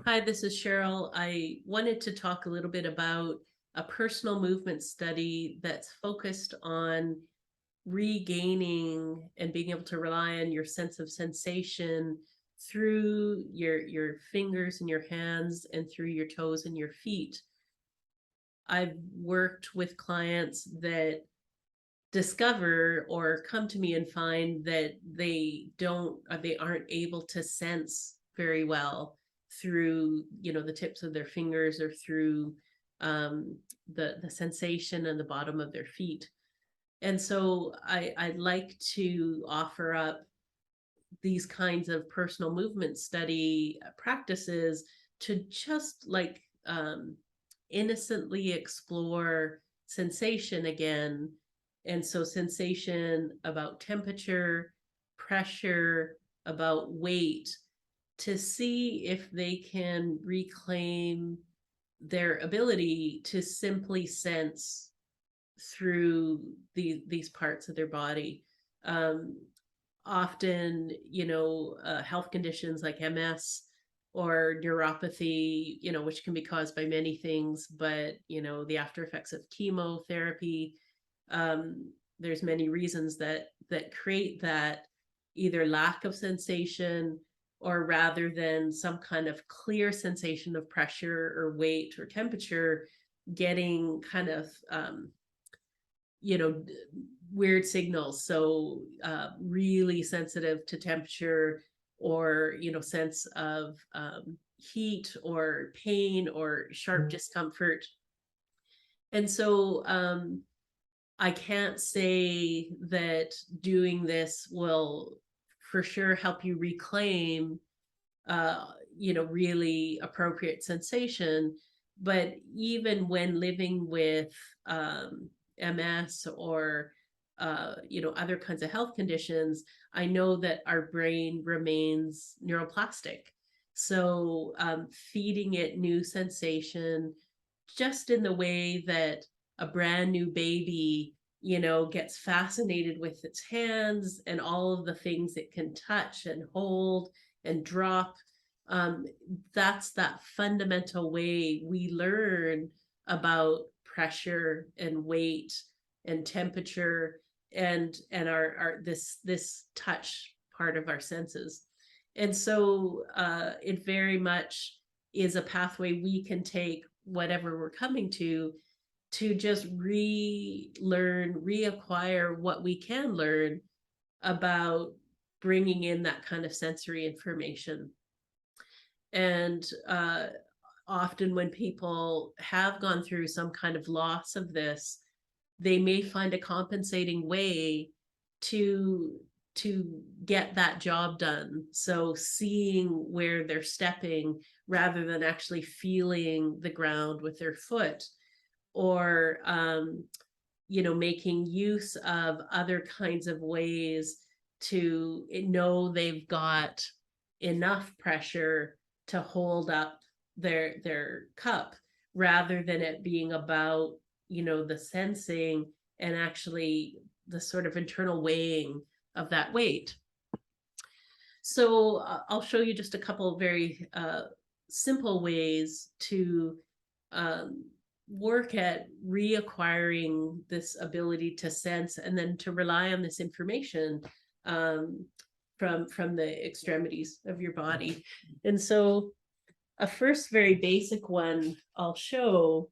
Hi, this is Cheryl. I wanted to talk a little bit about a personal movement study that's focused on regaining and being able to rely on your sense of sensation through your fingers and your hands and through your toes and your feet. I've worked with clients that discover or come to me and find that they aren't able to sense very well through the tips of their fingers or through um, the sensation in the bottom of their feet. And so I'd like to offer up these kinds of personal movement study practices to just innocently explore sensation again. And so, sensation about temperature, pressure, about weight, to see if they can reclaim their ability to simply sense through these parts of their body. Um, Often, health conditions like MS or neuropathy, which can be caused by many things, but, the after effects of chemotherapy, there's many reasons that create that either lack of sensation or rather than some kind of clear sensation of pressure or weight or temperature, getting kind of you know weird signals. So really sensitive to temperature or sense of heat or pain or sharp discomfort. And so I can't say that doing this will for sure help you reclaim uh really appropriate sensation. But even when living with MS or other kinds of health conditions, I know that our brain remains neuroplastic. So feeding it new sensation, just in the way that a brand new baby gets fascinated with its hands and all of the things it can touch and hold and drop. um, that's that fundamental way we learn about pressure and weight and temperature and our this touch part of our senses. And so it very much is a pathway we can take whatever we're coming to just relearn, reacquire what we can learn about bringing in that kind of sensory information. And often when people have gone through some kind of loss of this, they may find a compensating way to get that job done. So seeing where they're stepping rather than actually feeling the ground with their foot, or making use of other kinds of ways to know they've got enough pressure to hold up their cup, rather than it being about the sensing and actually the sort of internal weighing of that weight. So I'll show you just a couple of very simple ways to um, work at reacquiring this ability to sense and then to rely on this information um, from the extremities of your body. And so a first very basic one I'll show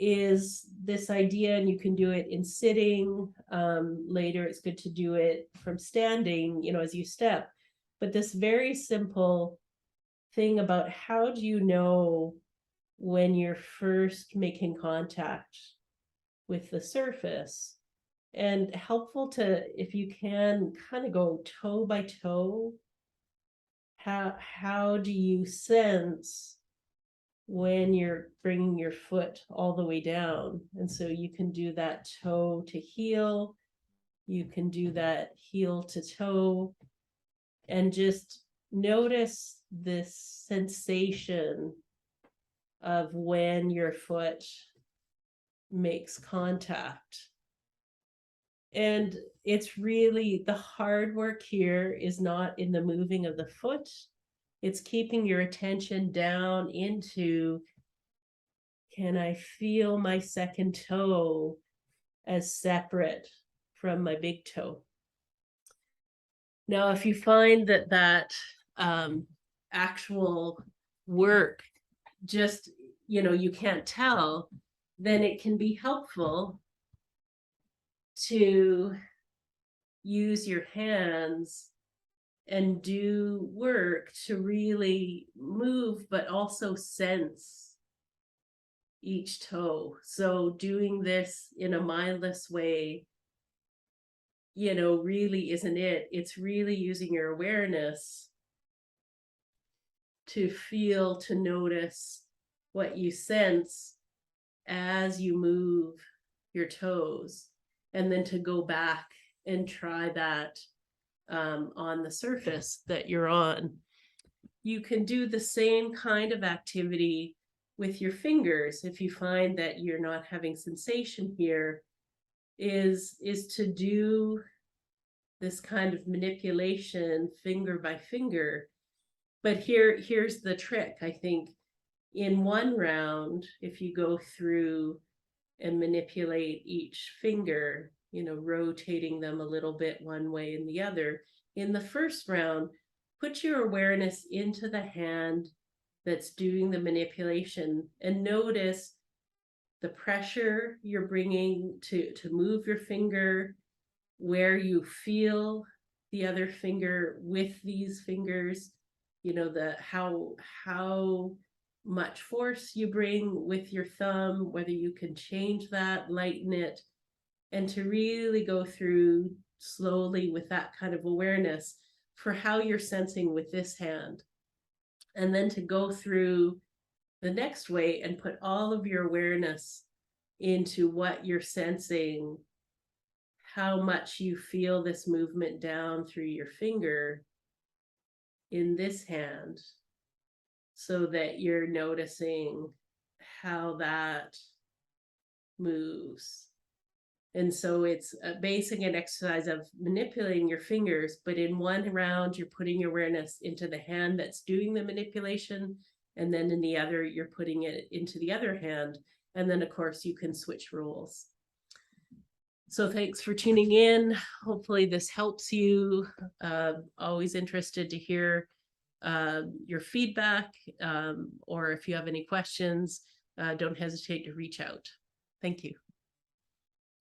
is this idea, and you can do it in sitting. Later, it's good to do it from standing, as you step. But this very simple thing about how do you know when you're first making contact with the surface, and helpful to, if you can, kind of go toe by toe. How do you sense when you're bringing your foot all the way down? And so you can do that toe to heel, you can do that heel to toe, and just notice this sensation of when your foot makes contact. And it's really, the hard work here is not in the moving of the foot, It's keeping your attention down into, can I feel my second toe as separate from my big toe? Now, if you find that actual work just, you can't tell, then it can be helpful to use your hands and do work to really move, but also sense each toe. So doing this in a mindless way, really isn't it. It's really using your awareness to feel, to notice what you sense as you move your toes, and then to go back and try that on the surface that you're on. You can do the same kind of activity with your fingers. If you find that you're not having sensation here, is to do this kind of manipulation finger by finger. But here's the trick. I think in one round, if you go through and manipulate each finger, rotating them a little bit one way and the other, in the first round, put your awareness into the hand that's doing the manipulation and notice the pressure you're bringing to move your finger, where you feel the other finger with these fingers, the how much force you bring with your thumb, whether you can change that, lighten it, and to really go through slowly with that kind of awareness for how you're sensing with this hand. And then to go through the next way and put all of your awareness into what you're sensing, how much you feel this movement down through your finger in this hand, so that you're noticing how that moves. And so it's basically an exercise of manipulating your fingers, but in one round, you're putting your awareness into the hand that's doing the manipulation. And then in the other, you're putting it into the other hand. And then, of course, you can switch roles. So thanks for tuning in. Hopefully this helps you. Always interested to hear your feedback, or if you have any questions, don't hesitate to reach out. Thank you.